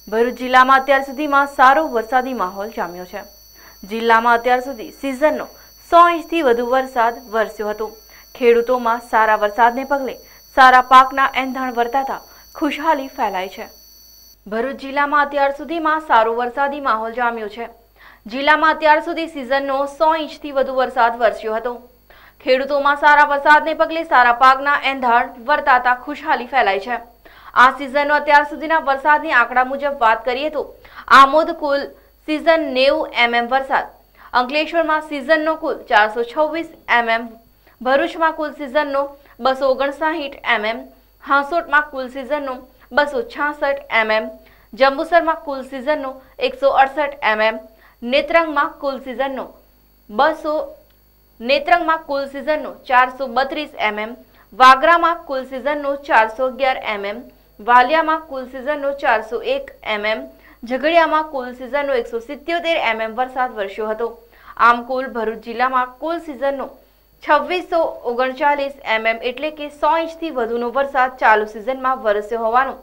ભરૂચ જિલ્લામાં અત્યાર સુધીમાં સારો વરસાદી માહોલ જામ્યો છે। જિલ્લામાં અત્યાર સુધી સિઝનનો 100 ઇંચથી વધુ વરસાદ વરસ્યો હતો। ખેડૂતોમાં સારા વરસાદને પગલે સારા પાકના એંધાણ વર્તાતા ખુશહાલી ફેલાઈ છે। ભરૂચ જિલ્લામાં અત્યાર સુધીમાં સારો વરસાદી માહોલ જામ્યો છે। જિલ્લામાં અત્યાર સુધી સિઝનનો 100 ઇંચથી વધુ વરસાદ વરસ્યો હતો। ખેડૂતોમાં સારા વરસાદને પગલે સારા પાકના એંધાણ વર્તાતા ખુશહાલી ફેલાઈ છે। આ સિઝનનો અત્યાર સુધીના વરસાદની આંકડા મુજબ વાત કરીએ તો આમોદ કુલ સિઝન 90 mm વરસાદ, અંકલેશ્વરમાં સિઝનનો કુલ 426 mm, ભરૂચમાં કુલ સિઝનનો 259 mm, હાંસોટમાં કુલ સિઝનનો 266 mm, જંબુસરમાં કુલ સિઝનનો 168 mm, નેત્રંગમાં કુલ સિઝનનો 432 mm, વાગરામાં કુલ સિઝનનો 411 mm, વાલિયામાં કુલ સિઝનનો 401 mm, ઝઘડિયામાં કુલ સિઝનનો 177 mm વરસાદ વરસ્યો હતો। આમ કુલ ભરૂચ જિલ્લામાં કુલ સિઝનનો 2639 mm એટલે કે 100 ઇંચથી વધુનો વરસાદ ચાલુ સિઝનમાં વરસ્યો હોવાનું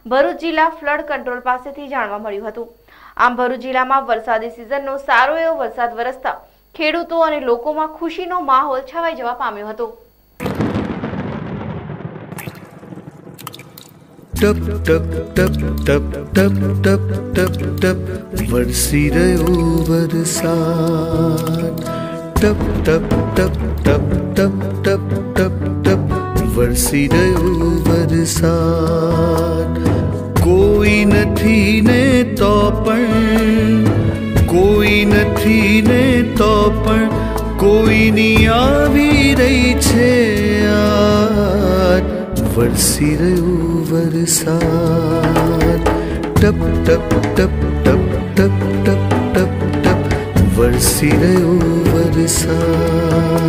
ભરૂચ જિલ્લા ફ્લડ કંટ્રોલ પાસેથી જાણવા મળ્યું હતું। આમ ભરૂચ જિલ્લામાં વરસાદી સિઝનનો સારો એવો વરસાદ વરસતા ખેડૂતો અને લોકોમાં ખુશીનો માહોલ છવાઈ જવા પામ્યો હતો। टप टप टप टप टप टप टप टप वरसी रह्यो वरसाद। टप टप टप टप टप टप टप टप वरसी रह्यो वरसाद। कोई નથી ને તો પણ, કોઈ નથી ને તો પણ કોઈની આવી રહી છે યાદ। વરસી રહ્યો वरसाद। टप टप टप टप टप टप टप टप वरसी रह्यो वरसाद।